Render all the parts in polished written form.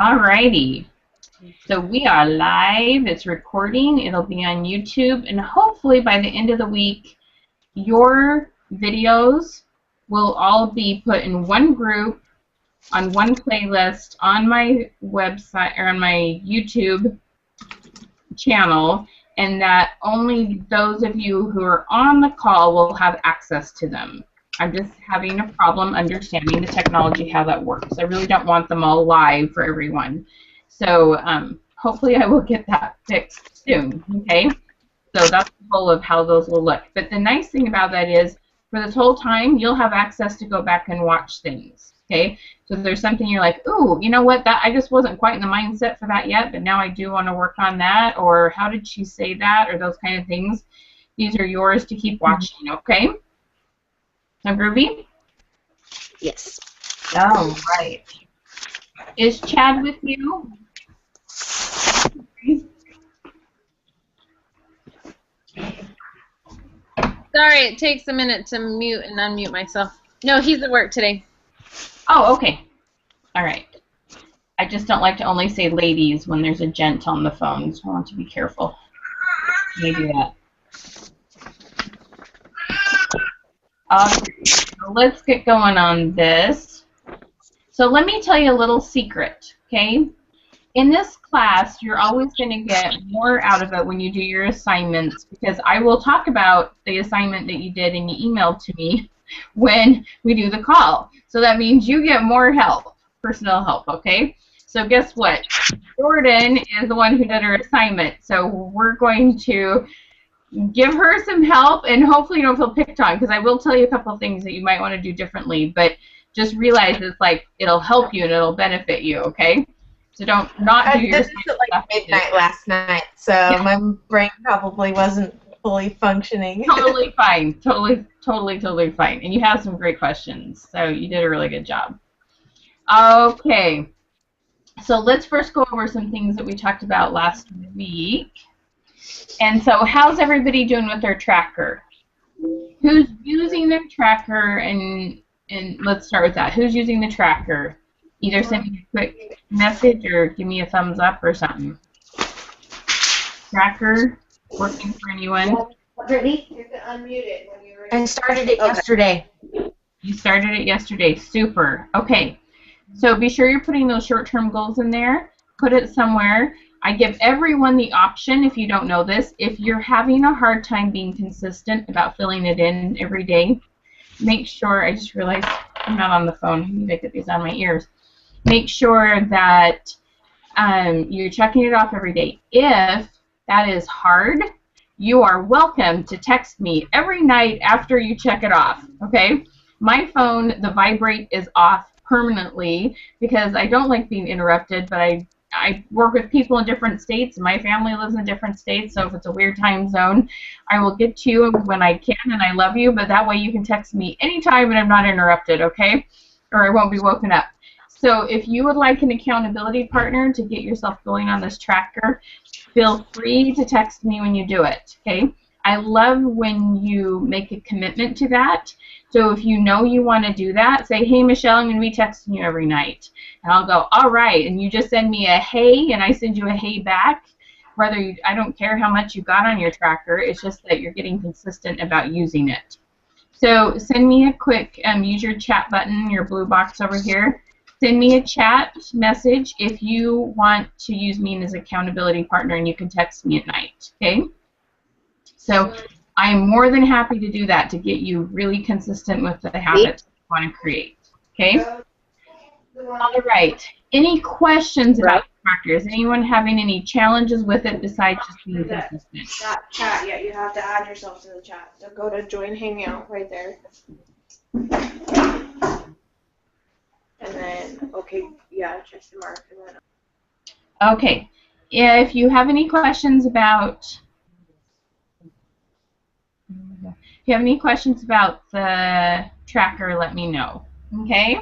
Alrighty. So we are live. It's recording. It'll be on YouTube, and hopefully by the end of the week, your videos will all be put in one group on one playlist on my website or on my YouTube channel, and that only those of you who are on the call will have access to them. I'm just having a problem understanding the technology, how that works. I really don't want them all live for everyone. So hopefully I will get that fixed soon, okay? So that's the goal of how those will look. But the nice thing about that is for this whole time, you'll have access to go back and watch things, okay? So if there's something you're like, ooh, you know what, that I just wasn't quite in the mindset for that yet, but now I do want to work on that, or how did she say that, or those kind of things. These are yours to keep watching, okay? Now, groovy? Yes. All right. Is Chad with you? Sorry, it takes a minute to mute and unmute myself. No, he's at work today. Oh, okay. All right. I just don't like to only say ladies when there's a gent on the phone, so I want to be careful. Maybe that. Okay, so let's get going on this. So let me tell you a little secret, okay? In this class, you're always going to get more out of it when you do your assignments, because I will talk about the assignment that you did and you emailed to me when we do the call. So that means you get more help, personal help, okay? So guess what? Jordan is the one who did her assignment, so we're going to give her some help, and hopefully you don't feel picked on, because I will tell you a couple of things that you might want to do differently, but just realize it's like it'll help you and it'll benefit you, okay? So don't not do your I did this at like midnight last night, so yeah. My brain probably wasn't fully functioning. Totally fine. Totally fine. And you have some great questions, so you did a really good job. Okay. So let's first go over some things that we talked about last week. And so how's everybody doing with their tracker? Who's using their tracker? And let's start with that. Who's using the tracker? Either send me a quick message or give me a thumbs up or something. Tracker working for anyone? Brittany, you can unmute it when you're ready. I started it yesterday. You started it yesterday. Super. Okay. So be sure you're putting those short-term goals in there. Put it somewhere. I give everyone the option, if you don't know this, if you're having a hard time being consistent about filling it in every day, make sure, I just realized I'm not on the phone. I need to get these on my ears. Make sure that you're checking it off every day. If that is hard, you are welcome to text me every night after you check it off, okay? My phone, the vibrate is off permanently because I don't like being interrupted, but I work with people in different states. My family lives in different states, so if it's a weird time zone, I will get to you when I can, and I love you, but that way you can text me anytime and I'm not interrupted, okay? Or I won't be woken up. So if you would like an accountability partner to get yourself going on this tracker, feel free to text me when you do it, okay? I love when you make a commitment to that. So if you know you want to do that, say, hey, Michelle, I'm going to be texting you every night. And I'll go, all right. And you just send me a hey, and I send you a hey back. Whether you, I don't care how much you got on your tracker. It's just that you're getting consistent about using it. So send me a quick, use your chat button, your blue box over here. Send me a chat message if you want to use me as an accountability partner, and you can text me at night, okay? So I'm more than happy to do that to get you really consistent with the habits you want to create, okay? All right. Any questions about trackers? Anyone having any challenges with it besides just being consistent? Not chat yet. You have to add yourself to the chat. So go to join hangout right there. And then, okay, yeah, check the mark. And then. Okay. If you have any questions about... If you have any questions about the tracker, let me know, okay?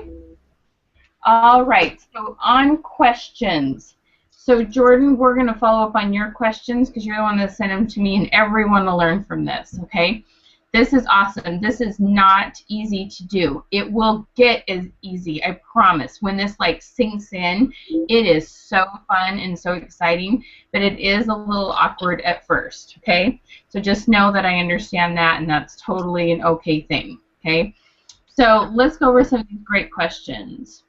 All right, so on questions. So Jordan, we're going to follow up on your questions because you're the one that sent them to me, and everyone will learn from this, okay? This is awesome. This is not easy to do. It will get as easy, I promise. When this like sinks in, it is so fun and so exciting, but it is a little awkward at first, okay? So just know that I understand that, and that's totally an okay thing, okay? So let's go over some of these great questions.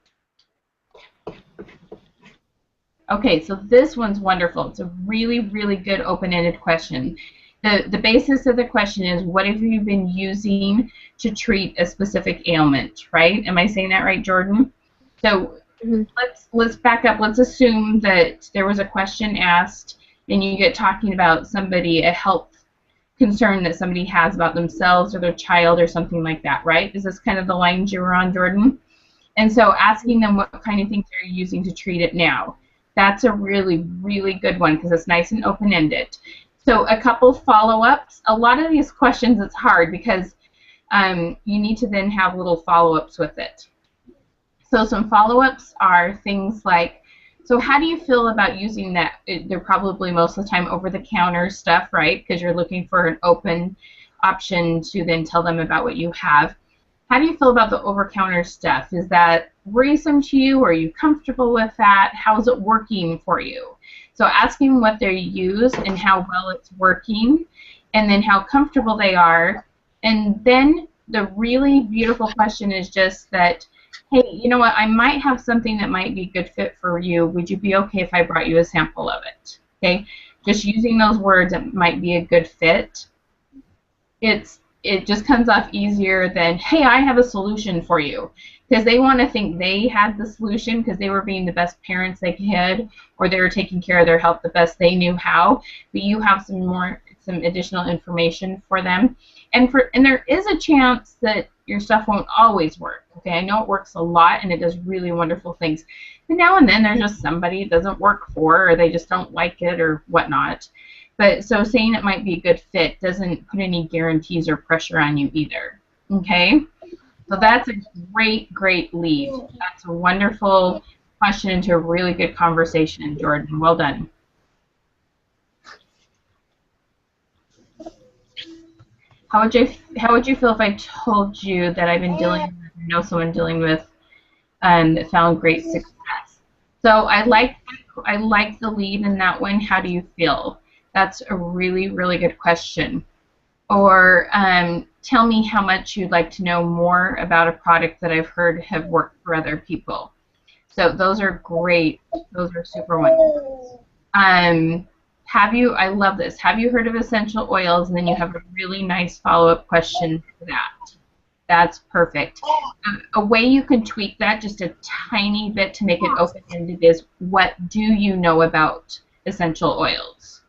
Okay, so this one's wonderful. It's a really, really good open-ended question. The basis of the question is, what have you been using to treat a specific ailment, right? Am I saying that right, Jordan? So let's back up. Let's assume that there was a question asked and you get talking about somebody, a health concern that somebody has about themselves or their child or something like that, right? Is this kind of the lines you were on, Jordan? And so asking them what kind of things they're using to treat it now. That's a really, really good one because it's nice and open-ended. So a couple follow-ups. A lot of these questions, it's hard because you need to then have little follow-ups with it. So some follow-ups are things like, so how do you feel about using that? They're probably most of the time over-the-counter stuff, right? Because you're looking for an open option to then tell them about what you have. How do you feel about the over-counter stuff? Is that worrisome to you? Are you comfortable with that? How is it working for you? So asking what they use and how well it's working, and then how comfortable they are. And then the really beautiful question is just that, hey, you know what, I might have something that might be a good fit for you. Would you be okay if I brought you a sample of it? Okay, just using those words, it might be a good fit. It just comes off easier than, hey, I have a solution for you. Because they want to think they had the solution because they were being the best parents they could, or they were taking care of their health the best they knew how. But you have some additional information for them. And there is a chance that your stuff won't always work. Okay, I know it works a lot and it does really wonderful things. But now and then there's just somebody it doesn't work for, or they just don't like it or whatnot. But so saying it might be a good fit doesn't put any guarantees or pressure on you either. Okay? So that's a great, great lead. That's a wonderful question into a really good conversation, Jordan. Well done. How would you feel if I told you that I've been dealing with, know someone dealing with, that found great success? So I like the lead in that one. How do you feel? That's a really, really good question. Or tell me how much you'd like to know more about a product that I've heard have worked for other people. So those are great. Those are super wonderful. I love this. Have you heard of essential oils? And then you have a really nice follow-up question for that. That's perfect. A way you can tweak that just a tiny bit to make it open-ended is, what do you know about essential oils?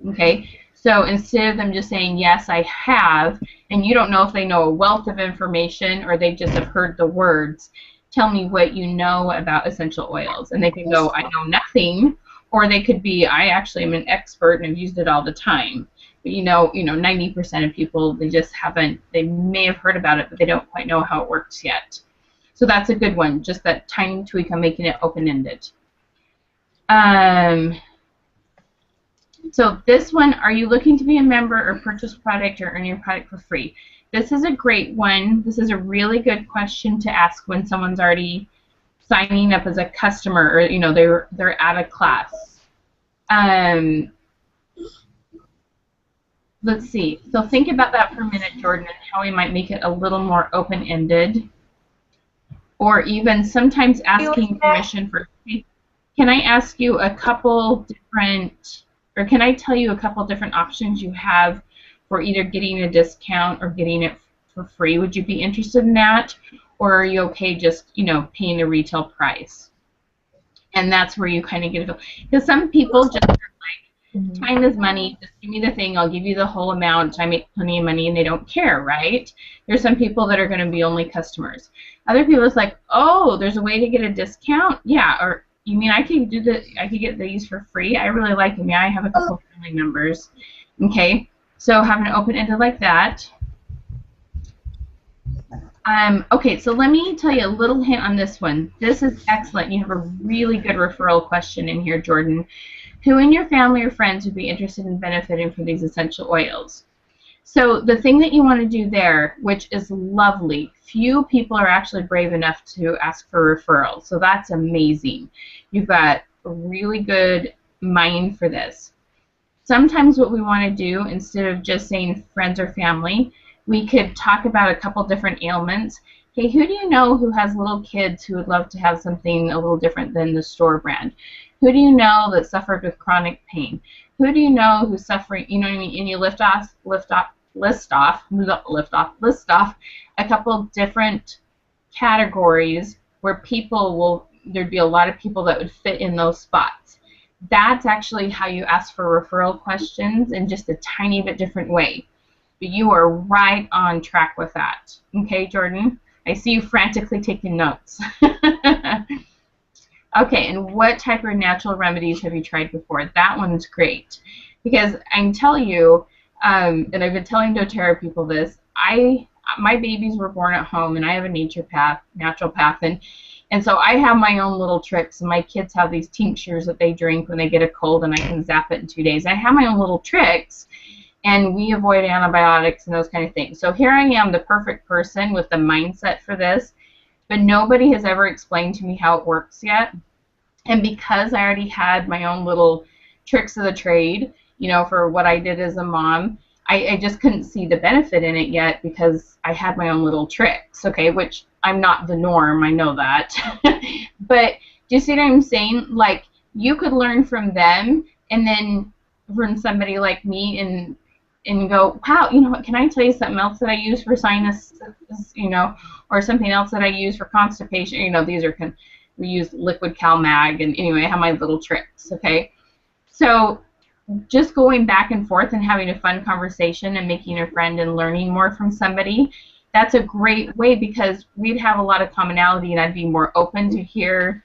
Okay, so instead of them just saying, yes, I have, and you don't know if they know a wealth of information or they just have heard the words, tell me what you know about essential oils. And they can go, I know nothing, or they could be, I actually am an expert and have used it all the time. But you know, 90% of people, they just haven't, they may have heard about it, but they don't quite know how it works yet. So that's a good one, just that tiny tweak on making it open-ended. So this one, are you looking to be a member or purchase product or earn your product for free? This is a great one. This is a really good question to ask when someone's already signing up as a customer, or they're at a class. Let's see. So think about that for a minute, Jordan, and how we might make it a little more open-ended, or even sometimes asking permission for. Can I ask you a couple different? Or can I tell you a couple different options you have for either getting a discount or getting it for free? Would you be interested in that? Or are you okay just, paying the retail price? And that's where you kind of get it. Because some people just are like, time is money, just give me the thing, I'll give you the whole amount, I make plenty of money, and they don't care, right? There's some people that are going to be only customers. Other people, it's like, oh, there's a way to get a discount? Yeah, or you mean I could get these for free? I really like them. Yeah, I have a couple family members. Okay, so having it open-ended like that. Okay, so let me tell you a little hint on this one. This is excellent. You have a really good referral question in here, Jordan. Who in your family or friends would be interested in benefiting from these essential oils? So the thing that you want to do there, which is lovely, few people are actually brave enough to ask for referrals. So that's amazing. You've got a really good mind for this. Sometimes what we want to do, instead of just saying friends or family, we could talk about a couple different ailments. Hey, who do you know who has little kids who would love to have something a little different than the store brand? Who do you know that suffered with chronic pain? Who do you know who's suffering, you know what I mean? And you list off a couple different categories where people will, there'd be a lot of people that would fit in those spots. That's actually how you ask for referral questions in just a tiny bit different way. But you are right on track with that. Okay, Jordan? I see you frantically taking notes. Okay, and what type of natural remedies have you tried before? That one's great. Because I can tell you, and I've been telling doTERRA people this, my babies were born at home, and I have a natural path, and so I have my own little tricks, and my kids have these tinctures that they drink when they get a cold, and I can zap it in 2 days. I have my own little tricks, and we avoid antibiotics and those kind of things. So here I am, the perfect person with the mindset for this, but nobody has ever explained to me how it works yet. And because I already had my own little tricks of the trade, you know, for what I did as a mom, I just couldn't see the benefit in it yet because I had my own little tricks, okay, which I'm not the norm, I know that. But do you see what I'm saying? Like, you could learn from them and then from somebody like me and go, wow, you know what, can I tell you something else that I use for sinus, you know, or something else that I use for constipation? You know, these are, we use liquid CalMag, and anyway, I have my little tricks, okay? So just going back and forth and having a fun conversation and making a friend and learning more from somebody, that's a great way because we'd have a lot of commonality and I'd be more open to hear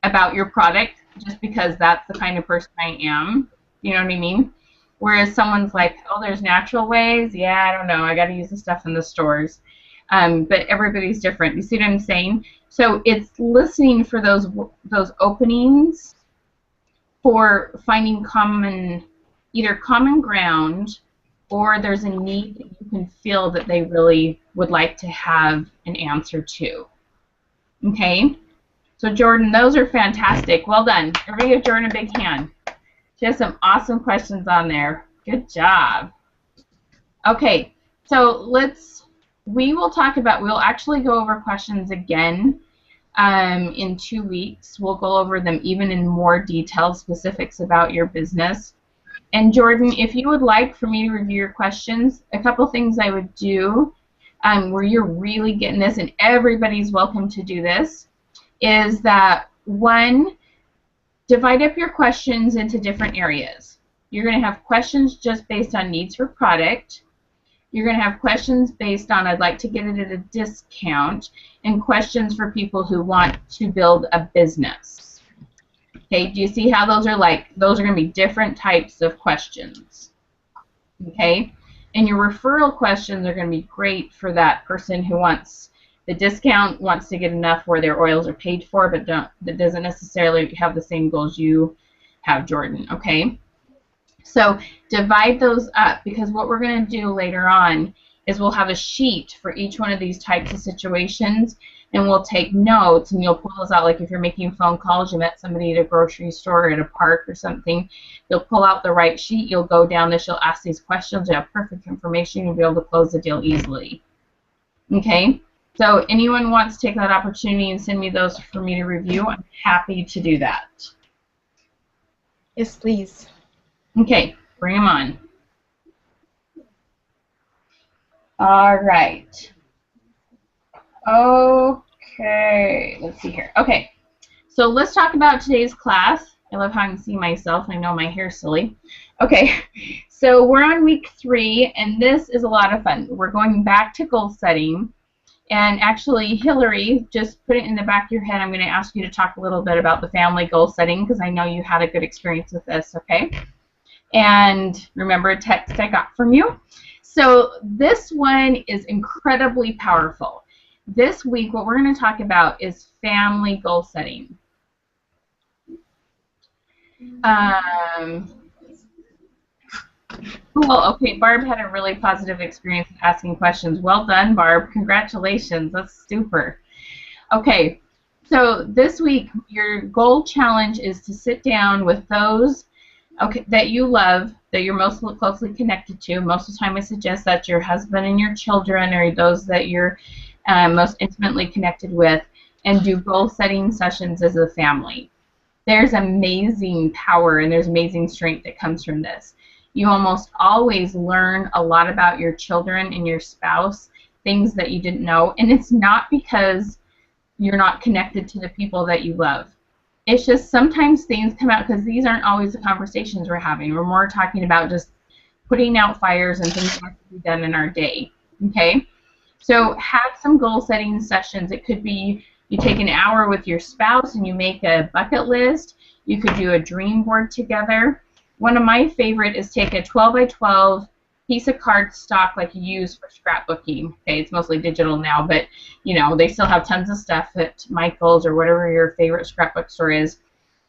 about your product just because that's the kind of person I am. You know what I mean? Whereas someone's like, oh, there's natural ways. Yeah, I don't know. I got to use the stuff in the stores. But everybody's different. You see what I'm saying? So it's listening for those openings for finding either common ground or there's a need that you can feel that they really would like to have an answer to. Okay? So Jordan, those are fantastic. Well done. Everybody give Jordan a big hand. She has some awesome questions on there. Good job. Okay, so we'll actually go over questions again in 2 weeks. We'll go over them even in more detailed specifics about your business. And Jordan, if you would like for me to review your questions, a couple things I would do where you're really getting this, and everybody's welcome to do this, is that one, divide up your questions into different areas. You're going to have questions just based on needs for product. You're going to have questions based on I'd like to get it at a discount, and questions for people who want to build a business. Okay, do you see how those are going to be different types of questions? Okay, and your referral questions are going to be great for that person who wants the discount, wants to get enough where their oils are paid for, but that doesn't necessarily have the same goals you have, Jordan. Okay. So divide those up, because what we're going to do later on is we'll have a sheet for each one of these types of situations, and we'll take notes, and you'll pull those out. Like if you're making phone calls, you met somebody at a grocery store or at a park or something, you'll pull out the right sheet, you'll go down this, you'll ask these questions, you have perfect information, you'll be able to close the deal easily. Okay? So anyone wants to take that opportunity and send me those for me to review, I'm happy to do that. Yes, please. Okay, bring them on. All right. Okay, let's see here. Okay, so let's talk about today's class. I love how I can see myself. I know my hair's silly. Okay, so we're on week 3, and this is a lot of fun. We're going back to goal setting. And actually, Hilarie, just put it in the back of your head. I'm going to ask you to talk a little bit about the family goal setting because I know you had a good experience with this, okay? And remember a text I got from you. So this one is incredibly powerful. This week, what we're going to talk about is family goal setting. Cool. Okay, Barb had a really positive experience asking questions. Well done, Barb. Congratulations. That's super. Okay, so this week your goal challenge is to sit down with those that you love, that you're most closely connected to. Most of the time I suggest that's your husband and your children, or those that you're most intimately connected with, and do goal setting sessions as a family. There's amazing power and there's amazing strength that comes from this. You almost always learn a lot about your children and your spouse, things that you didn't know, and it's not because you're not connected to the people that you love. It's just sometimes things come out because these aren't always the conversations we're having. We're more talking about just putting out fires and things that have to be done in our day. Okay? So have some goal setting sessions. It could be you take an hour with your spouse and you make a bucket list. You could do a dream board together. One of my favorite is take a 12 by 12 piece of cardstock like you use for scrapbooking. Okay, it's mostly digital now, but you know, they still have tons of stuff at Michael's or whatever your favorite scrapbook store is.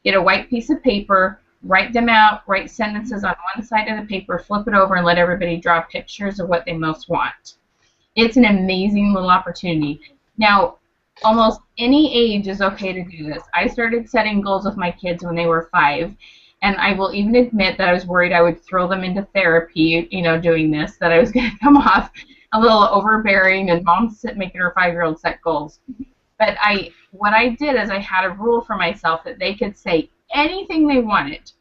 Get a white piece of paper, write them out, write sentences on one side of the paper, flip it over, and let everybody draw pictures of what they most want. It's an amazing little opportunity. Now, almost any age is okay to do this. I started setting goals with my kids when they were 5. And I will even admit that I was worried I would throw them into therapy, you know, doing this, that I was going to come off a little overbearing and mom making her 5-year-old set goals. But what I did is I had a rule for myself that they could say anything they wanted.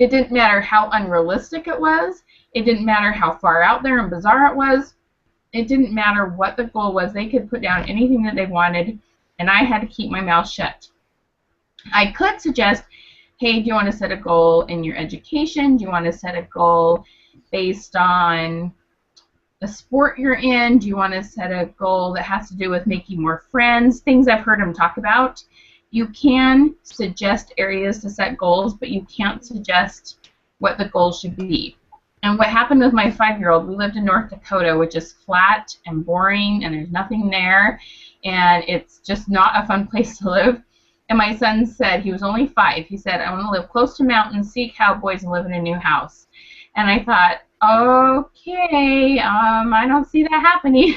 It didn't matter how unrealistic it was. It didn't matter how far out there and bizarre it was. It didn't matter what the goal was. They could put down anything that they wanted, and I had to keep my mouth shut. I could suggest, hey, do you want to set a goal in your education? Do you want to set a goal based on the sport you're in? Do you want to set a goal that has to do with making more friends? Things I've heard them talk about. You can suggest areas to set goals, but you can't suggest what the goal should be. And what happened with my 5-year-old, we lived in North Dakota, which is flat and boring, and there's nothing there, and it's just not a fun place to live. And my son said, he was only 5, he said, I want to live close to mountains, see cowboys, and live in a new house. And I thought, okay, I don't see that happening.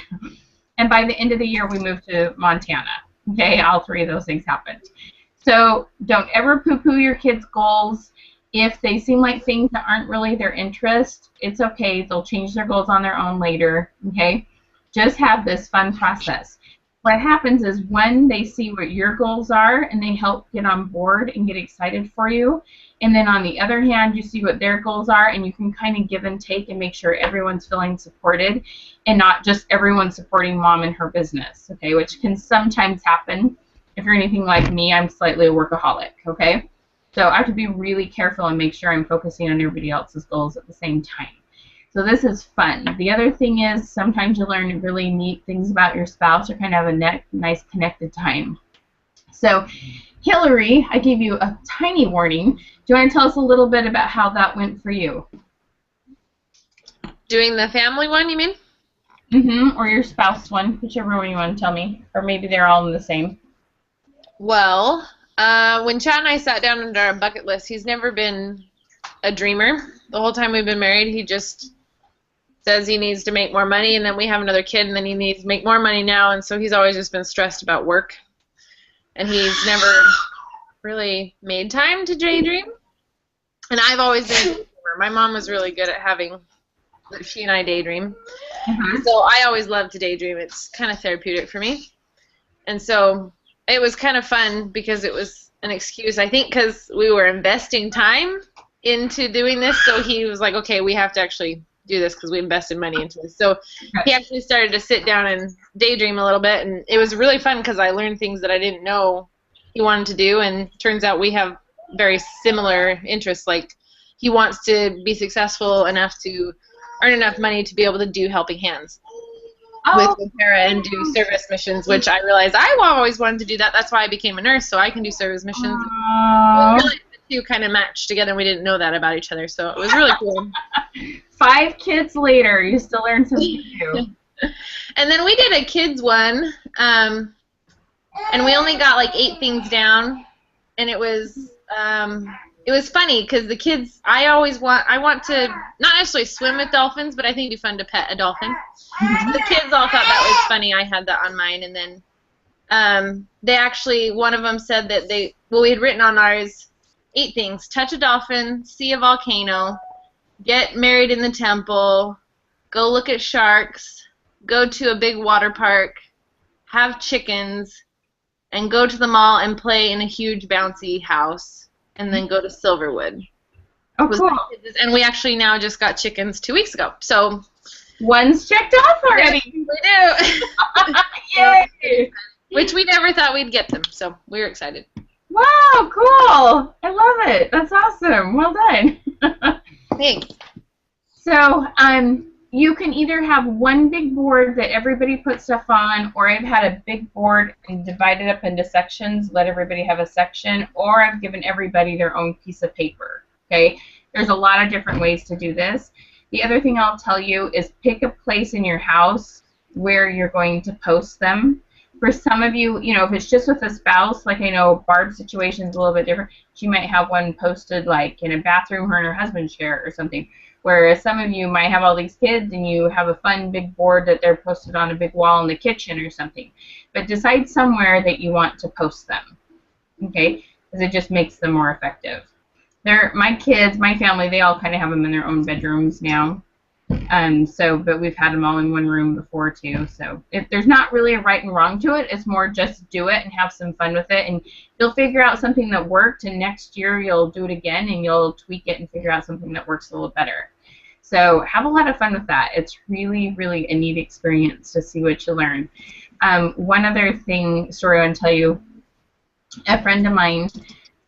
And by the end of the year, we moved to Montana. Okay, all 3 of those things happened. So don't ever poo-poo your kids' goals. If they seem like things that aren't really their interest, it's okay. They'll change their goals on their own later. Okay, just have this fun process. What happens is when they see what your goals are and they help get on board and get excited for you, and then on the other hand, you see what their goals are and you can kind of give and take and make sure everyone's feeling supported and not just everyone supporting mom in her business, okay, which can sometimes happen. If you're anything like me, I'm slightly a workaholic, okay? So I have to be really careful and make sure I'm focusing on everybody else's goals at the same time. So this is fun. The other thing is sometimes you learn really neat things about your spouse or kind of have a nice connected time. So Hilarie, I gave you a tiny warning. Do you want to tell us a little bit about how that went for you? Doing the family one, you mean? Mm-hmm, or your spouse one, whichever one you want to tell me. Or maybe they're all in the same. Well, when Chad and I sat down under our bucket list, he's never been a dreamer. The whole time we've been married, he just says he needs to make more money, and then we have another kid, and then he needs to make more money now, and so he's always just been stressed about work. And he's never really made time to daydream. And I've always been a daydreamer. My mom was really good at having she and I daydream. Mm-hmm. So I always love to daydream. It's kind of therapeutic for me. And so it was kind of fun because it was an excuse, I think, because we were investing time into doing this. So he was like, okay, we have to actually do this because we invested money into this. So he actually started to sit down and daydream a little bit, and it was really fun because I learned things that I didn't know he wanted to do, and turns out we have very similar interests. Like, he wants to be successful enough to earn enough money to be able to do helping hands with Para and do service missions, which I realized I always wanted to do that. That's why I became a nurse, so I can do service missions. Really, the two kind of matched together, and we didn't know that about each other, so it was really cool. 5 kids later, you still learn something new. And then we did a kids one, and we only got like 8 things down, and it was it was funny because the kids, I want to not necessarily swim with dolphins, but I think it'd be fun to pet a dolphin. The kids all thought that was funny. I had that on mine, and then they actually, one of them said that we had written on ours 8 things: touch a dolphin, see a volcano, get married in the temple, go look at sharks, go to a big water park, have chickens, and go to the mall and play in a huge bouncy house, and then go to Silverwood. Oh, cool. And we actually now just got chickens 2 weeks ago. So one's checked off already. Yes, we do. Yay! Which we never thought we'd get them, so we were excited. Wow, cool. I love it. That's awesome. Well done. Thanks. So, you can either have one big board that everybody puts stuff on, or I've had a big board and divided up into sections, let everybody have a section, or I've given everybody their own piece of paper, okay? There's a lot of different ways to do this. The other thing I'll tell you is pick a place in your house where you're going to post them. For some of you, you know, if it's just with a spouse, like I know Barb's situation is a little bit different. She might have one posted like in a bathroom, her and her husband share or something. Whereas some of you might have all these kids and you have a fun big board that they're posted on a big wall in the kitchen or something. But decide somewhere that you want to post them, okay? Because it just makes them more effective. My kids, my family, they all kind of have them in their own bedrooms now. But we've had them all in one room before too. So there's not really a right and wrong to it. It's more just do it and have some fun with it, and you'll figure out something that worked. And next year you'll do it again, and you'll tweak it and figure out something that works a little better. So have a lot of fun with that. It's really, really a neat experience to see what you learn. One other story I want to tell you. A friend of mine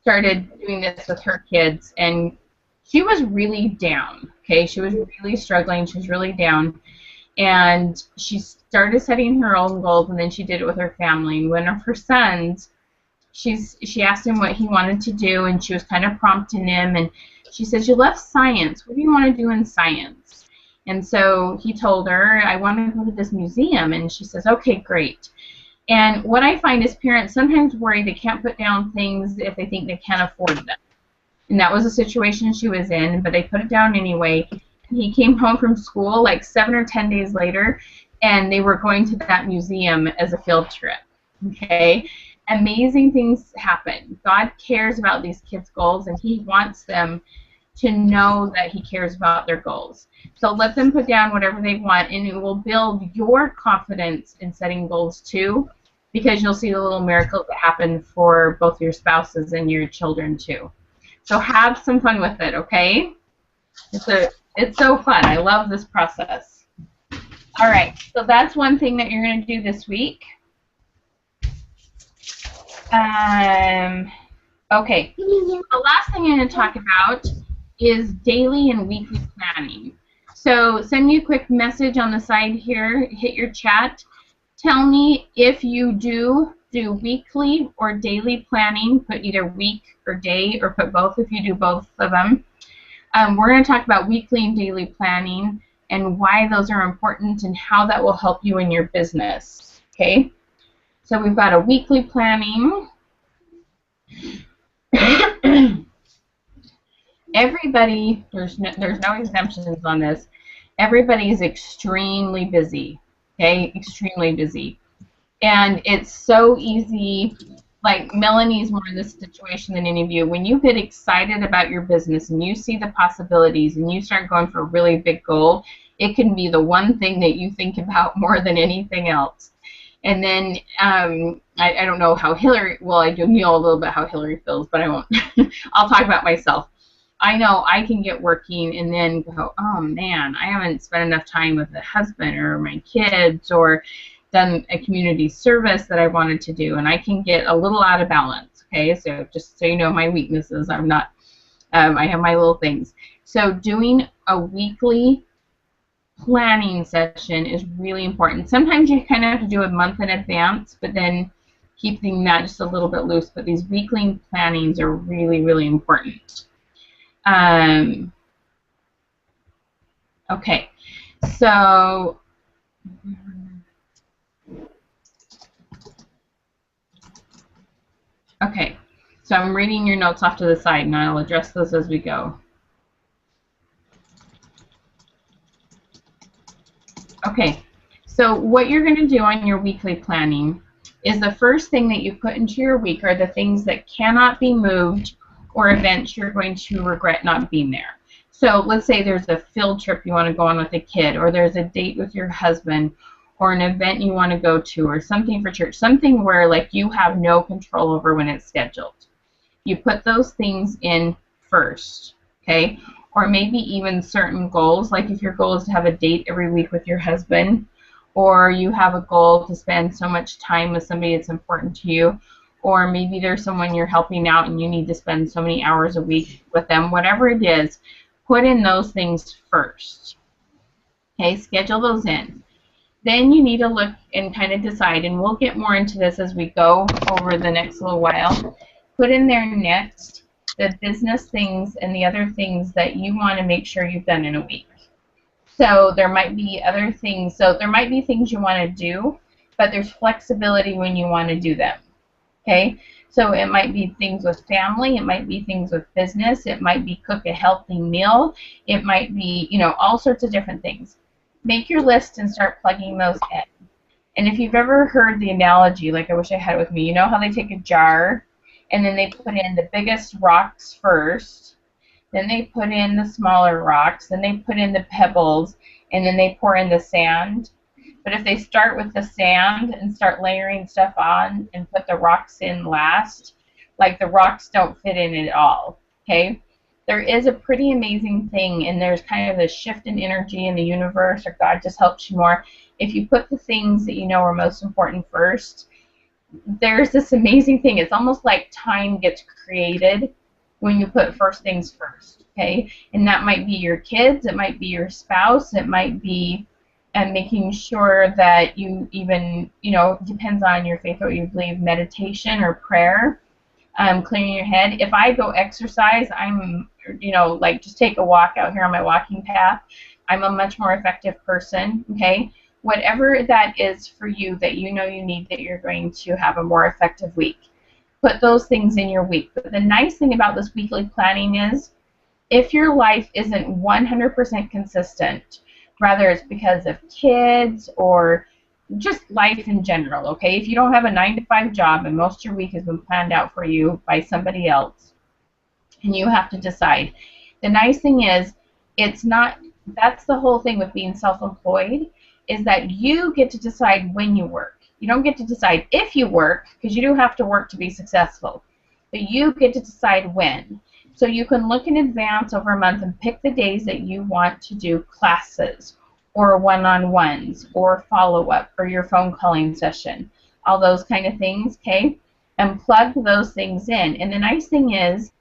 started doing this with her kids, and she was really down. Okay, she was really struggling. She was really down, and she started setting her own goals, and then she did it with her family. And one of her sons, she asked him what he wanted to do, and she was kind of prompting him, and she says, "You left science. What do you want to do in science?" And so he told her, "I want to go to this museum." And she says, "Okay, great." And what I find is parents sometimes worry they can't put down things if they think they can't afford them. And that was the situation she was in, but they put it down anyway. He came home from school like 7 or 10 days later, and they were going to that museum as a field trip. Okay? Amazing things happen. God cares about these kids' goals, and He wants them to know that He cares about their goals. So let them put down whatever they want, and it will build your confidence in setting goals too, because you'll see the little miracles that happen for both your spouses and your children too. So have some fun with it, okay? It's so fun. I love this process. All right, so that's one thing that you're going to do this week. Okay, the last thing I'm going to talk about is daily and weekly planning. So send me a quick message on the side here, hit your chat. Tell me if you do weekly or daily planning. Put either week or day, or put both if you do both of them. We're going to talk about weekly and daily planning and why those are important and how that will help you in your business. Okay? So we've got a weekly planning. Everybody, there's no exemptions on this. Everybody is extremely busy. Okay? Extremely busy. And it's so easy, like Melanie's more in this situation than any of you. When you get excited about your business and you see the possibilities and you start going for a really big goal, it can be the one thing that you think about more than anything else. And then I don't know how Hilarie, well, I do know a little bit how Hilarie feels, but I won't. I'll talk about myself. I know I can get working and then go, oh man, I haven't spent enough time with the husband or my kids or done a community service that I wanted to do, and I can get a little out of balance. Okay, so just so you know my weaknesses, I'm not, I have my little things. So doing a weekly planning session is really important. Sometimes you kind of have to do a month in advance, but then keeping that just a little bit loose. But these weekly plannings are really, really important. Okay, so So I'm reading your notes off to the side, and I'll address those as we go. Okay, so what you're going to do on your weekly planning is the first thing that you put into your week are the things that cannot be moved or events you're going to regret not being there. So let's say there's a field trip you want to go on with a kid, or there's a date with your husband, or an event you want to go to, or something for church, something where like you have no control over when it's scheduled. You put those things in first, okay? Or maybe even certain goals, like if your goal is to have a date every week with your husband, or you have a goal to spend so much time with somebody that's important to you, or maybe there's someone you're helping out and you need to spend so many hours a week with them, whatever it is, put in those things first. Okay, schedule those in. Then you need to look and kind of decide, and we'll get more into this as we go over the next little while. Put in there next the business things and the other things that you want to make sure you've done in a week. So there might be other things. So there might be things you want to do, but there's flexibility when you want to do them. Okay? So it might be things with family. It might be things with business. It might be cook a healthy meal. It might be, you know, all sorts of different things. Make your list and start plugging those in. And if you've ever heard the analogy, like I wish I had it with me, you know how they take a jar and then they put in the biggest rocks first, then they put in the smaller rocks, then they put in the pebbles, and then they pour in the sand. But if they start with the sand and start layering stuff on and put the rocks in last, like the rocks don't fit in at all, okay? There is a pretty amazing thing, and there's kind of a shift in energy in the universe, or God just helps you more. If you put the things that you know are most important first, there's this amazing thing. It's almost like time gets created when you put first things first, okay? And that might be your kids, it might be your spouse, it might be making sure that you even, you know, depends on your faith, what you believe, meditation or prayer, clearing your head. If I go exercise, I'm, you know, like just take a walk out here on my walking path, I'm a much more effective person, okay? Whatever that is for you that you know you need, that you're going to have a more effective week. Put those things in your week. But the nice thing about this weekly planning is if your life isn't 100% consistent, whether it's because of kids or just life in general, okay? If you don't have a 9-to-5 job and most of your week has been planned out for you by somebody else and you have to decide. The nice thing is it's not, that's the whole thing with being self-employed, is that you get to decide when you work. You don't get to decide if you work, because you do have to work to be successful, but you get to decide when. So you can look in advance over a month and pick the days that you want to do classes or one-on-ones or follow-up or your phone calling session, all those kind of things, okay? And plug those things in. And the nice thing is,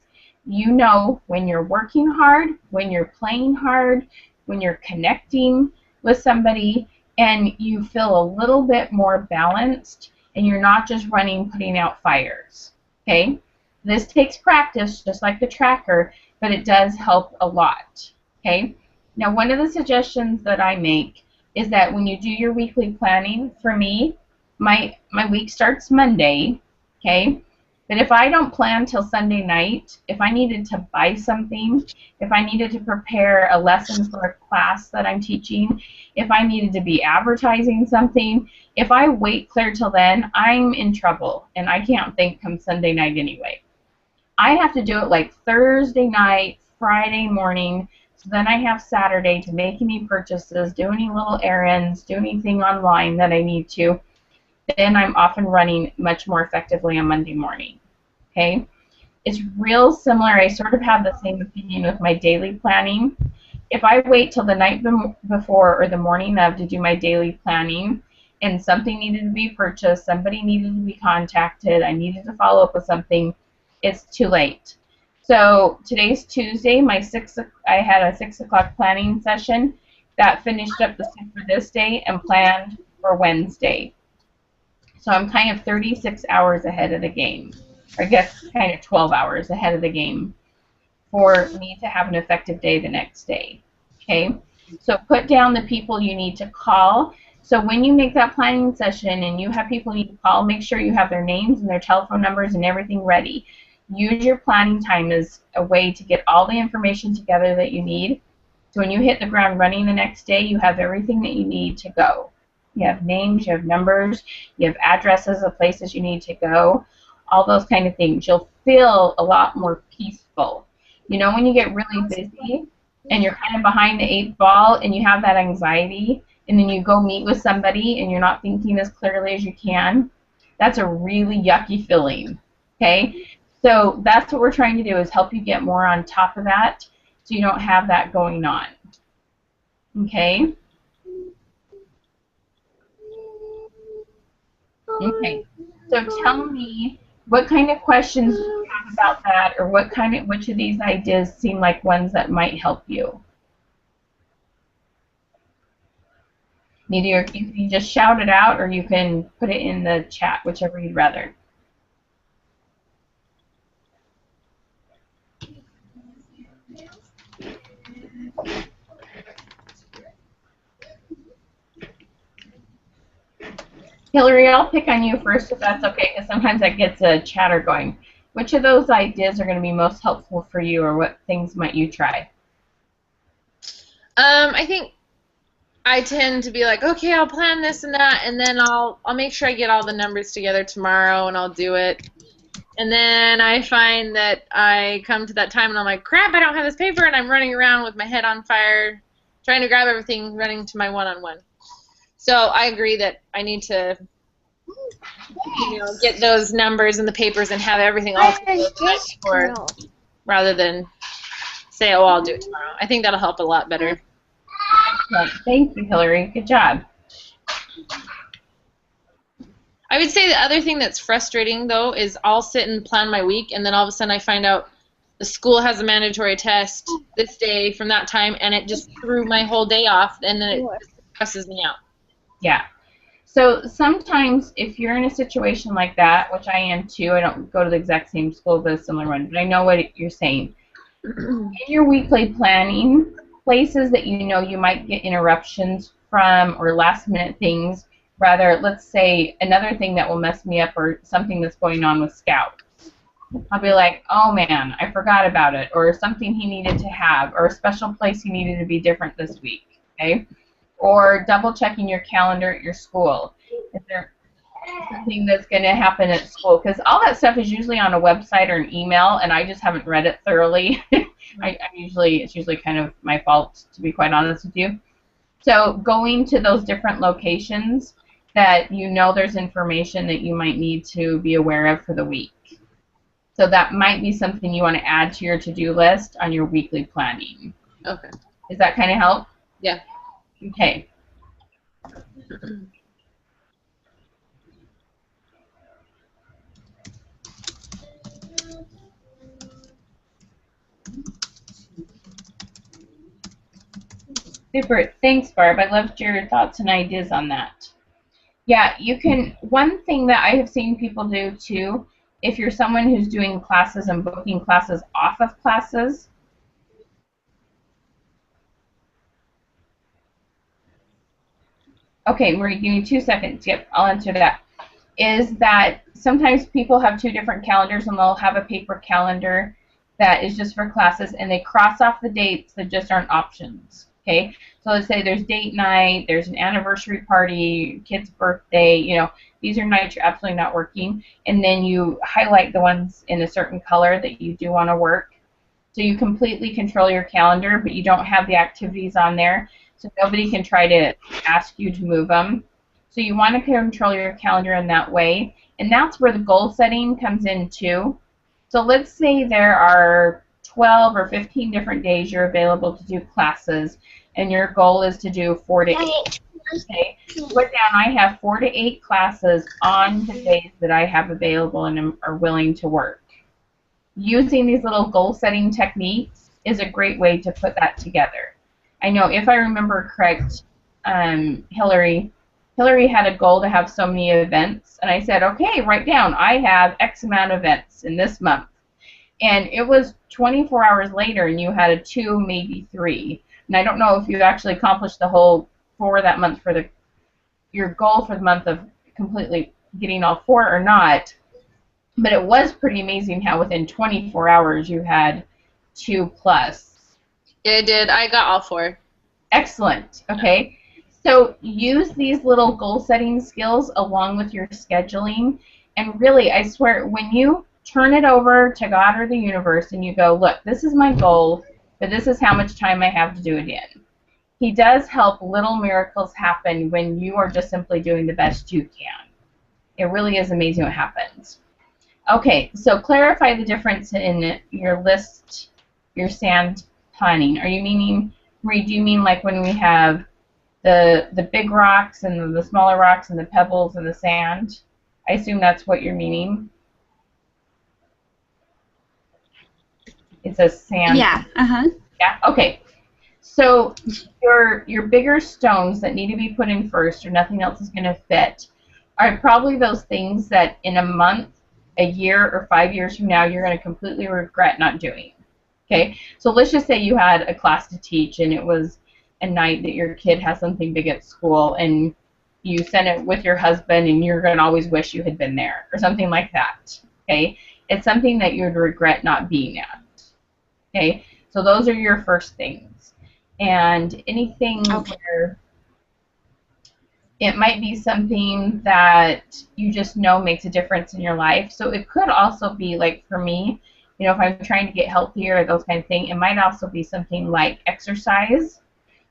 you know when you're working hard, when you're playing hard, when you're connecting with somebody, and you feel a little bit more balanced, and you're not just running, putting out fires, okay? This takes practice, just like the tracker, but it does help a lot, okay? Now, one of the suggestions that I make is that when you do your weekly planning, for me, my week starts Monday, okay? But if I don't plan till Sunday night, if I needed to buy something, if I needed to prepare a lesson for a class that I'm teaching, if I needed to be advertising something, if I wait clear till then, I'm in trouble, and I can't think come Sunday night anyway. I have to do it like Thursday night, Friday morning, so then I have Saturday to make any purchases, do any little errands, do anything online that I need to. Then I'm off and running much more effectively on Monday morning, okay? It's real similar. I sort of have the same opinion with my daily planning. If I wait till the night before or the morning of to do my daily planning and something needed to be purchased, somebody needed to be contacted, I needed to follow up with something, it's too late. So today's Tuesday. I had a 6 o'clock planning session that finished up the stuff for this day and planned for Wednesday. So I'm kind of 36 hours ahead of the game. I guess kind of 12 hours ahead of the game for me to have an effective day the next day. Okay? So put down the people you need to call. So when you make that planning session and you have people you need to call, make sure you have their names and their telephone numbers and everything ready. use your planning time as a way to get all the information together that you need. So when you hit the ground running the next day, you have everything that you need to go. You have names, you have numbers, you have addresses of places you need to go, all those kind of things. You'll feel a lot more peaceful. You know, when you get really busy and you're kind of behind the 8 ball and you have that anxiety, and then you go meet with somebody and you're not thinking as clearly as you can, that's a really yucky feeling, okay? So that's what we're trying to do, is help you get more on top of that so you don't have that going on, okay? Okay, so tell me what kind of questions you have about that, or which of these ideas seem like ones that might help you. Either you can just shout it out, or you can put it in the chat, whichever you'd rather. Hillary, I'll pick on you first if that's okay, because sometimes that gets a chatter going. Which of those ideas are going to be most helpful for you, or what things might you try? I think I tend to be like, okay, I'll plan this and that, and then I'll make sure I get all the numbers together tomorrow, and I'll do it. And then I find that I come to that time, and I'm like, crap, I don't have this paper, and I'm running around with my head on fire, trying to grab everything, running to my one-on-one. So I agree that I need to, get those numbers and the papers and have everything all together rather than say, oh, I'll do it tomorrow. I think that'll help a lot better. Thank you, Hillary. Good job. I would say the other thing that's frustrating, though, is I'll sit and plan my week, and then all of a sudden I find out the school has a mandatory test this day from that time, and it just threw my whole day off, and then it just stresses me out. Yeah. So sometimes if you're in a situation like that, which I am too, I don't go to the exact same school, but a similar one, but I know what you're saying. In your weekly planning, places that you know you might get interruptions from or last minute things, rather, let's say another thing that will mess me up, or something that's going on with Scout. I'll be like, oh man, I forgot about it, or something he needed to have, or a special place he needed to be different this week, okay? Or double checking your calendar at your school. Is there something that's going to happen at school? Because all that stuff is usually on a website or an email, and I just haven't read it thoroughly. It's usually kind of my fault, to be quite honest with you. So going to those different locations that you know there's information that you might need to be aware of for the week. So that might be something you want to add to your to-do list on your weekly planning. Okay. Does that kind of help? Yeah. Okay. Super. Thanks, Barb. I loved your thoughts and ideas on that. Yeah, you can. One thing that I have seen people do too, if you're someone who's doing classes and booking classes off of classes, okay, Marie, give me 2 seconds. Yep, I'll answer that. Is that sometimes people have 2 different calendars, and they'll have a paper calendar that is just for classes, and they cross off the dates that just aren't options. Okay, so let's say there's date night, there's an anniversary party, kid's birthday, these are nights you're absolutely not working, and then you highlight the ones in a certain color that you do want to work. So you completely control your calendar, but you don't have the activities on there, so nobody can try to ask you to move them. So you want to control your calendar in that way, and that's where the goal setting comes in too. So let's say there are 12 or 15 different days you're available to do classes, and your goal is to do 4 to 8. Okay, put down I have 4 to 8 classes on the days that I have available and are willing to work. Using these little goal setting techniques is a great way to put that together. I know, if I remember correct, Hillary had a goal to have so many events, and I said, okay, write down, I have X amount of events in this month. And it was 24 hours later, and you had a 2, maybe 3. And I don't know if you actually accomplished the whole 4 that month for your goal for the month of completely getting all 4 or not. But it was pretty amazing how within 24 hours you had 2+. Yeah, I did. I got all 4. Excellent. Okay. So use these little goal setting skills along with your scheduling. And really, I swear, when you turn it over to God or the universe and you go, look, this is my goal, but this is how much time I have to do it in. He does help little miracles happen when you are just simply doing the best you can. It really is amazing what happens. Okay, so clarify the difference in your list, your sand planning. Are you meaning, Marie, do you mean like when we have the big rocks and the smaller rocks and the pebbles and the sand? I assume that's what you're meaning. It says sand. Yeah. Yeah. Okay. So your bigger stones that need to be put in first, or nothing else is going to fit, are probably those things that in a month, a year, or 5 years from now, you're going to completely regret not doing. Okay. So let's just say you had a class to teach, and it was a night that your kid has something big at school, and you sent it with your husband, and you're going to always wish you had been there, or something like that. Okay. It's something that you would regret not being at. Okay. So those are your first things. And anything where it might be something that you just know makes a difference in your life. So it could also be, like for me, you know, if I'm trying to get healthier or those kind of things, it might also be something like exercise,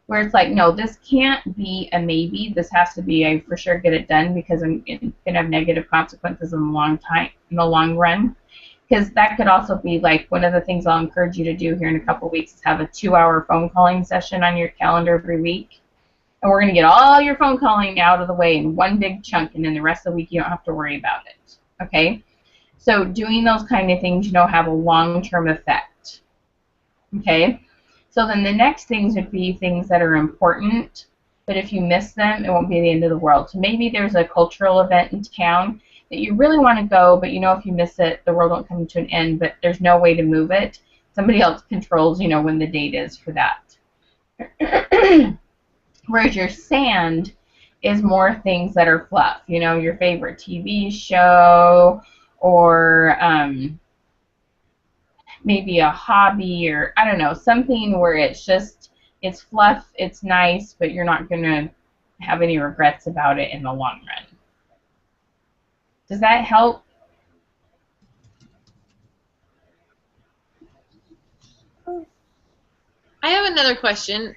where it's like, no, this can't be a maybe. This has to be a for sure get it done, because I'm going to have negative consequences in the long run. Because that could also be like one of the things I'll encourage you to do here in a couple of weeks is have a 2-hour phone calling session on your calendar every week. And we're going to get all your phone calling out of the way in one big chunk, and then the rest of the week you don't have to worry about it. Okay? So doing those kind of things, you know, have a long-term effect. Okay? So then the next things would be things that are important, but if you miss them, it won't be the end of the world. So maybe there's a cultural event in town that you really want to go, but you know if you miss it, the world won't come to an end, but there's no way to move it. Somebody else controls, you know, when the date is for that. Whereas your sand is more things that are fluff, you know, your favorite TV show, or maybe a hobby, or I don't know, something where it's just, it's fluff, it's nice, but you're not going to have any regrets about it in the long run. Does that help? I have another question.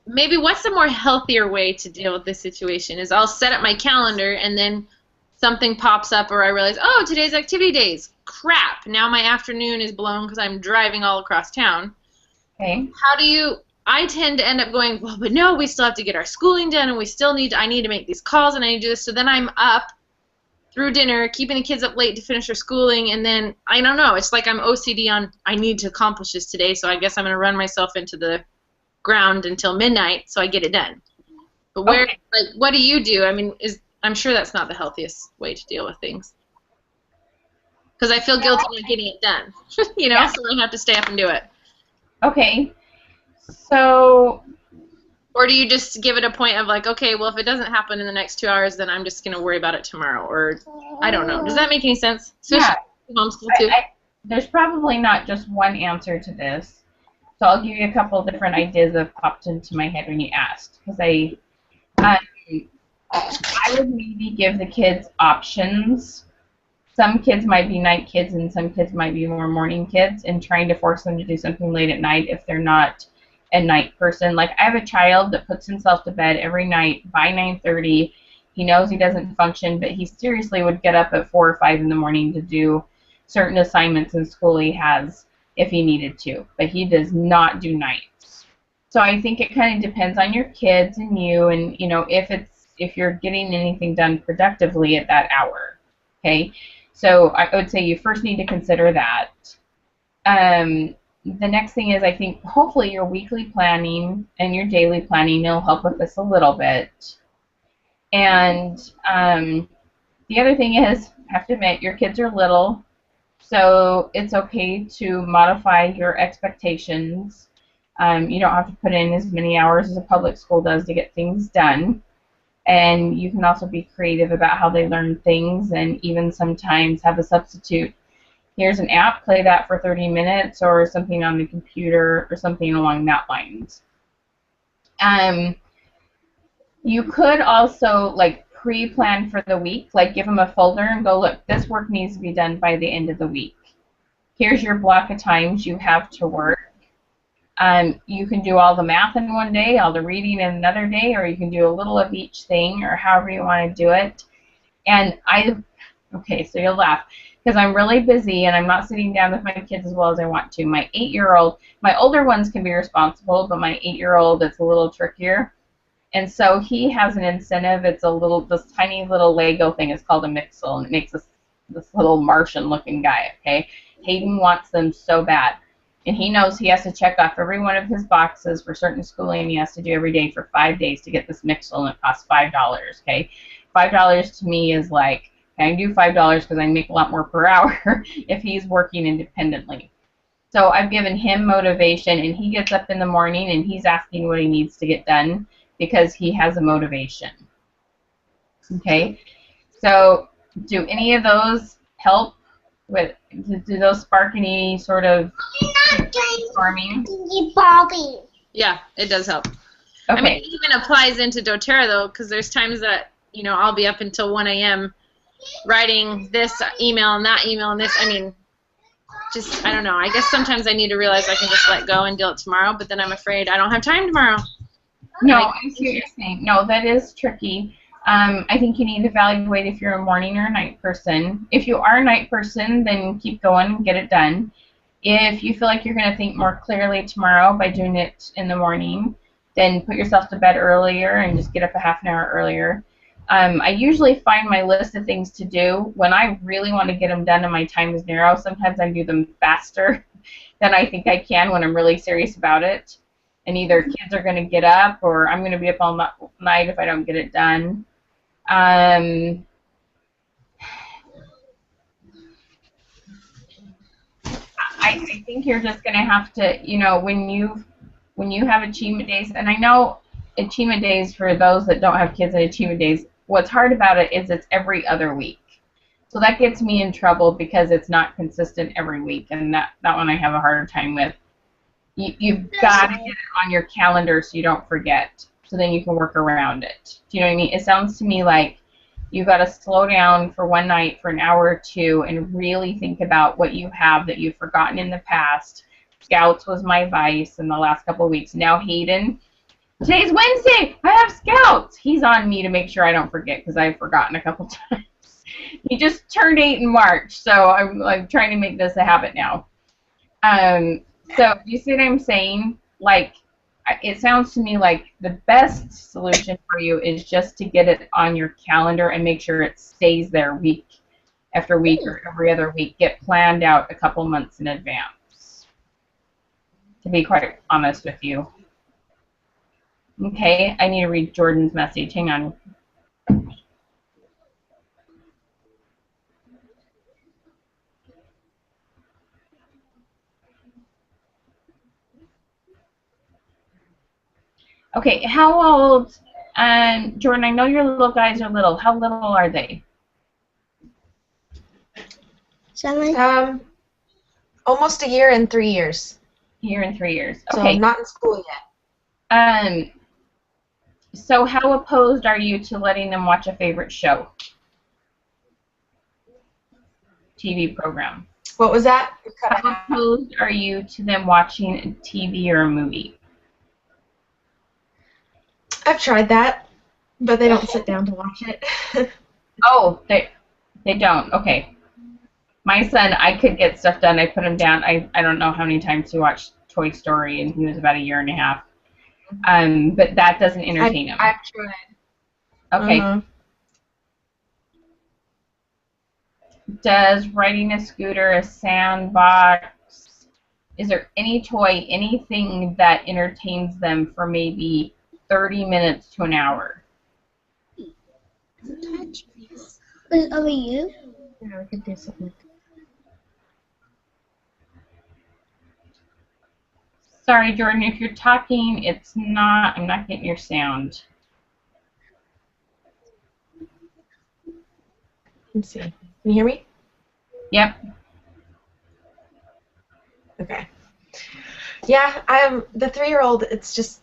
Maybe what's the more healthier way to deal with this situation? Is I'll set up my calendar, and then something pops up, or I realize, oh, today's activity days. Crap, now my afternoon is blown because I'm driving all across town. Okay. I tend to end up going, well, but no, we still have to get our schooling done, and I need to make these calls, and I need to do this. So then I'm up through dinner, keeping the kids up late to finish their schooling, and then, I don't know, it's like I'm OCD on, I need to accomplish this today, so I guess I'm going to run myself into the ground until midnight so I get it done. But what do you do? I mean, I'm sure that's not the healthiest way to deal with things. Because I feel guilty not getting it done, you know, so I have to stay up and do it. Okay. So... Or do you just give it a point of like, okay, well, if it doesn't happen in the next 2 hours, then I'm just going to worry about it tomorrow, or I don't know. Does that make any sense? Yeah. Homeschool too. There's probably not just one answer to this. So I'll give you a couple of different ideas that popped into my head when you asked. Because I would maybe give the kids options. Some kids might be night kids and some kids might be more morning kids, and trying to force them to do something late at night if they're not a night person. Like, I have a child that puts himself to bed every night by 9:30. He knows he doesn't function, but he seriously would get up at 4 or 5 in the morning to do certain assignments in school he has if he needed to. But he does not do nights. So I think it kind of depends on your kids and you, and you know, if you're getting anything done productively at that hour. Okay? So I would say you first need to consider that. The next thing is, I think hopefully your weekly planning and your daily planning will help with this a little bit. And the other thing is, I have to admit, your kids are little, so it's okay to modify your expectations. You don't have to put in as many hours as a public school does to get things done. And you can also be creative about how they learn things, and even sometimes have a substitute. Here's an app, play that for 30 minutes, or something on the computer, or something along that lines. You could also like pre-plan for the week, like give them a folder and go, look, this work needs to be done by the end of the week. Here's your block of times you have to work. You can do all the math in one day, all the reading in another day, or you can do a little of each thing, or however you want to do it. And okay, so you'll laugh, because I'm really busy and I'm not sitting down with my kids as well as I want to. My 8-year-old, my older ones can be responsible, but my 8-year-old, it's a little trickier. And so he has an incentive. It's this tiny little Lego thing. It's called a Mixel, and it makes this little Martian-looking guy, okay? Hayden wants them so bad. And he knows he has to check off every one of his boxes for certain schooling he has to do every day for 5 days to get this Mixel, and it costs $5, okay? $5 to me is like, I can do $5 because I make a lot more per hour if he's working independently. So I've given him motivation, and he gets up in the morning and he's asking what he needs to get done because he has a motivation. Okay? So do any of those help? Do those spark any sort of brainstorming? Yeah, it does help. Okay. I mean, it even applies into doTERRA, though, because there's times that, I'll be up until 1 a.m. writing this email and that email and this. I mean, just, I don't know. I guess sometimes I need to realize I can just let go and do it tomorrow, but then I'm afraid I don't have time tomorrow. No, I see what you're saying. No, that is tricky. I think you need to evaluate if you're a morning or a night person. If you are a night person, then keep going and get it done. If you feel like you're going to think more clearly tomorrow by doing it in the morning, then put yourself to bed earlier and just get up a half an hour earlier. I usually find my list of things to do when I really want to get them done and my time is narrow. Sometimes I do them faster than I think I can when I'm really serious about it. And either kids are going to get up or I'm going to be up all night if I don't get it done. I think you're just going to have to, when you have achievement days, and I know achievement days for those that don't have kids and achievement days, what's hard about it is it's every other week. So that gets me in trouble because it's not consistent every week, and that one I have a harder time with. You've got to get it on your calendar so you don't forget, so then you can work around it. Do you know what I mean? It sounds to me like you've got to slow down for one night for an hour or two and really think about what you have that you've forgotten in the past. Scouts was my vice in the last couple of weeks. Now Hayden, today's Wednesday, I have Scouts. He's on me to make sure I don't forget because I've forgotten a couple times. He just turned 8 in March, so I'm trying to make this a habit now. So you see what I'm saying? Like, it sounds to me like the best solution for you is just to get it on your calendar and make sure it stays there week after week or every other week. Get planned out a couple months in advance, to be quite honest with you. Okay, I need to read Jordan's message. Hang on. Okay, how old, Jordan, I know your little guys are little. How little are they? 7. Almost a year and 3 years. A year and 3 years. So Okay. I'm not in school yet. So how opposed are you to letting them watch a favorite show? TV program. What was that? How opposed are you to them watching a TV or a movie? I've tried that, but they don't sit down to watch it. Oh, they don't. Okay. My son, I could get stuff done. I put him down. I don't know how many times he watched Toy Story, and he was about 1.5 years. But that doesn't entertain him. I've tried. Okay. Does riding a scooter, a sandbox, is there any toy, anything that entertains them for maybe 30 minutes to an hour? Over you? Yeah, we could do something. Sorry, Jordan, if you're talking, I'm not getting your sound. Let's see. Can you hear me? Yep. Okay. Yeah, the 3-year-old. It's just,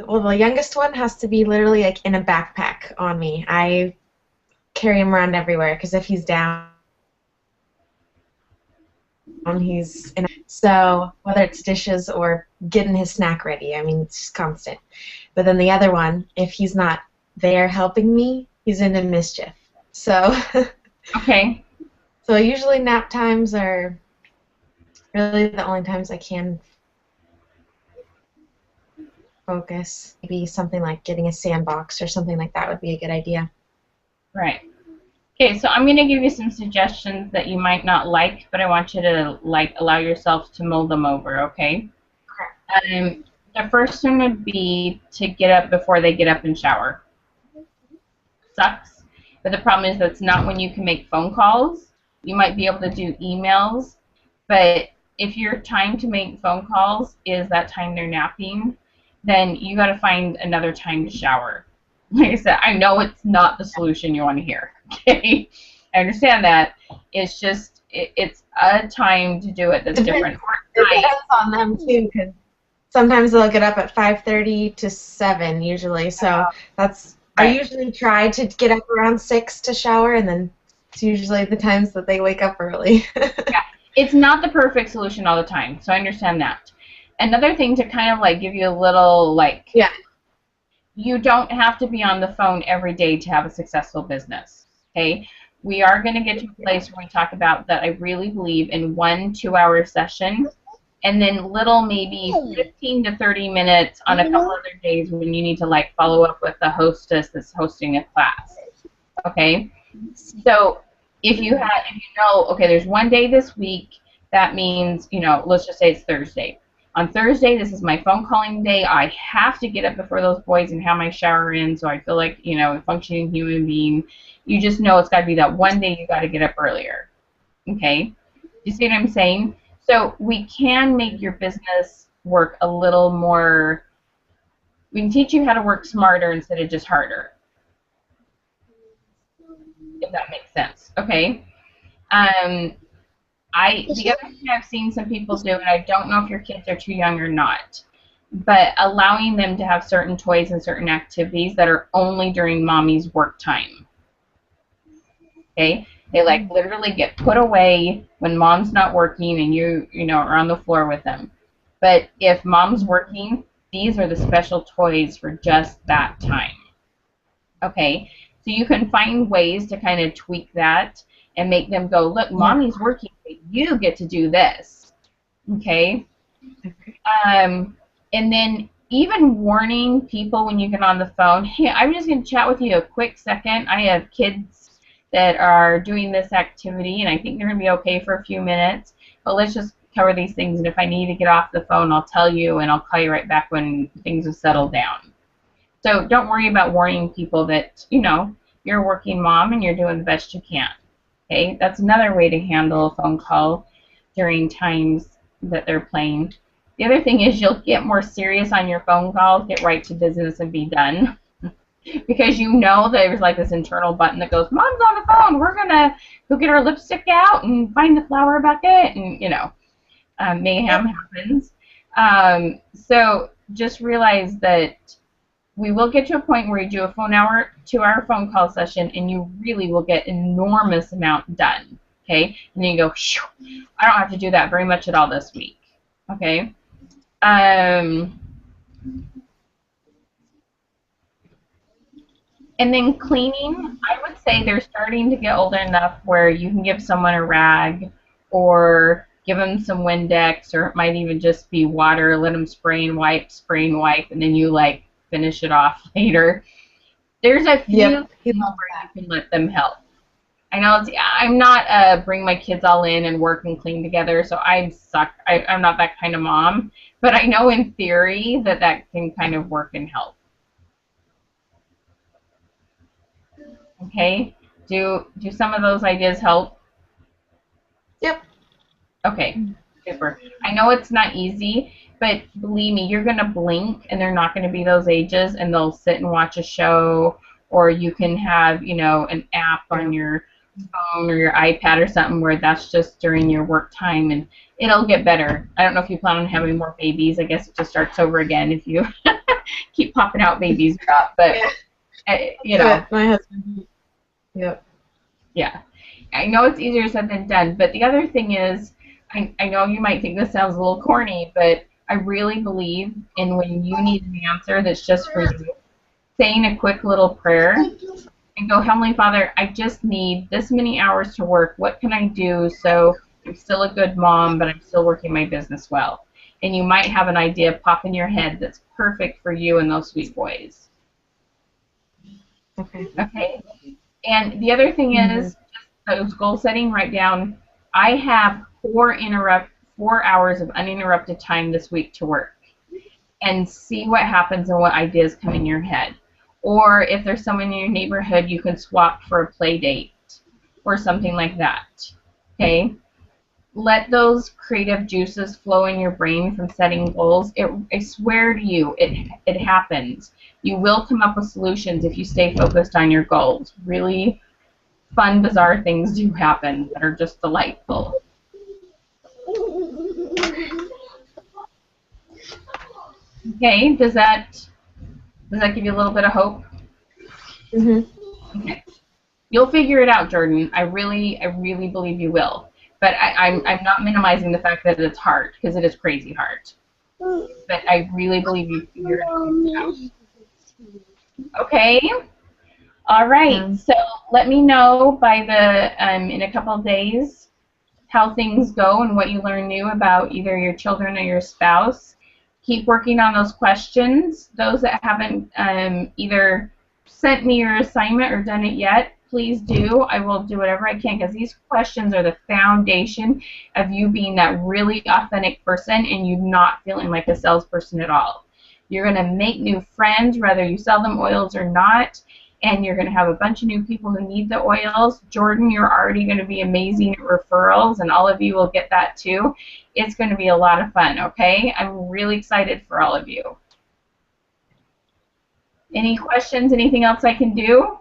well, the youngest one has to be literally like in a backpack on me. I carry him around everywhere because if he's down, he's in. So whether it's dishes or getting his snack ready, I mean, it's just constant. But then the other one, if he's not there helping me, he's into mischief. So. Okay. So usually nap times are really the only times I can focus. Maybe something like getting a sandbox or something like that would be a good idea. Right. Okay, so I'm going to give you some suggestions that you might not like, but I want you to allow yourself to mull them over, okay? The first one would be to get up before they get up and shower. Sucks, but the problem is that's not when you can make phone calls. You might be able to do emails, but if your time to make phone calls is that time they're napping, then you got to find another time to shower. Like I said, I know it's not the solution you want to hear. Okay, I understand that. It's just it's a time to do it that's different. It depends on them too, because sometimes they'll get up at 5:30 to 7 usually. So that's I usually try to get up around 6 to shower, and then it's usually the times that they wake up early. Yeah, it's not the perfect solution all the time, so I understand that. Another thing to kind of like give you a little yeah. You don't have to be on the phone every day to have a successful business, okay? We are going to get to a place where we talk about that I really believe in 1 2-hour session and then little maybe 15 to 30 minutes on a couple other days when you need to follow up with the hostess that's hosting a class, okay? So if you know, okay, there's one day this week, that means, let's just say it's Thursday. On Thursday, this is my phone calling day. I have to get up before those boys and have my shower in so I feel like, a functioning human being. You just know it's got to be that one day you got to get up earlier. Okay? You see what I'm saying? So we can make your business work a little more, we can teach you how to work smarter instead of just harder. If that makes sense. Okay? The other thing I've seen some people do, and I don't know if your kids are too young or not, but allowing them to have certain toys and certain activities that are only during mommy's work time. Okay? They literally get put away when mom's not working and you are on the floor with them. But if mom's working, these are the special toys for just that time. Okay? So you can find ways to kind of tweak that and make them go, look, mommy's working, but you get to do this. Okay? And then even warning people when you get on the phone, hey, I'm just going to chat with you a quick second. I have kids that are doing this activity, and I think they're going to be okay for a few minutes, but let's just cover these things, and if I need to get off the phone, I'll tell you, and I'll call you right back when things have settled down. So don't worry about warning people that, you're a working mom and you're doing the best you can. Okay, that's another way to handle a phone call during times that they're playing. The other thing is you'll get more serious on your phone calls, get right to business and be done. Because there's this internal button that goes, Mom's on the phone, we're going to go get our lipstick out and find the flower bucket, and, mayhem happens. So just realize that we will get to a point where you do a 2-hour phone call session, and you really will get enormous amount done, okay? And then you go, I don't have to do that very much at all this week, okay? And then cleaning, I would say they're starting to get older enough where you can give someone a rag or give them some Windex, or it might even just be water, let them spray and wipe, and then you finish it off later. There's a few people where you can let them help. I know I'm not bring my kids all in and work and clean together, so I suck. I'm not that kind of mom, but I know in theory that can kind of work and help. Okay, do some of those ideas help? Yep. Okay, super. I know it's not easy, but believe me, you're going to blink, and they're not going to be those ages, and they'll sit and watch a show, or you can have, an app on your phone or your iPad or something where that's just during your work time, and it'll get better. I don't know if you plan on having more babies. I guess it just starts over again if you keep popping out babies or not. But, you know. My husband. Yep. Yeah. I know it's easier said than done, but the other thing is, I know you might think this sounds a little corny, but I really believe in when you need an answer that's just for you, saying a quick little prayer and go, Heavenly Father, I just need this many hours to work. What can I do so I'm still a good mom, but I'm still working my business well? And you might have an idea pop in your head that's perfect for you and those sweet boys. Okay. Okay. And the other thing is, those goal setting, write down, I have 4 hours of uninterrupted time this week to work, and see what happens and what ideas come in your head. Or if there's someone in your neighborhood, you can swap for a play date or something like that. Okay? Let those creative juices flow in your brain from setting goals. I swear to you, it happens. You will come up with solutions if you stay focused on your goals. Really fun, bizarre things do happen that are just delightful. Okay, does that give you a little bit of hope? Okay. You'll figure it out, Jordan. I really believe you will. But I'm not minimizing the fact that it's hard, because it is crazy hard. But I really believe you figure it out. Okay. All right. So let me know by the in a couple of days how things go and what you learn new about either your children or your spouse. Keep working on those questions. Those that haven't either sent me your assignment or done it yet, please do. I will do whatever I can, because these questions are the foundation of you being that really authentic person and you not feeling like a salesperson at all. You're going to make new friends, whether you sell them oils or not, and you're going to have a bunch of new people who need the oils. Jordan, you're already going to be amazing at referrals, and all of you will get that too. It's going to be a lot of fun, okay? I'm really excited for all of you. Any questions? Anything else I can do?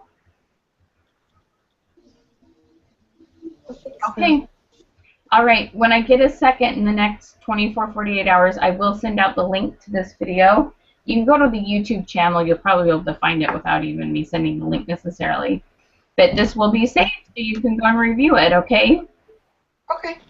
Okay. All right. When I get a second in the next 24, 48 hours, I will send out the link to this video. You can go to the YouTube channel. You'll probably be able to find it without even me sending the link necessarily. But this will be saved, so you can go and review it, okay? Okay.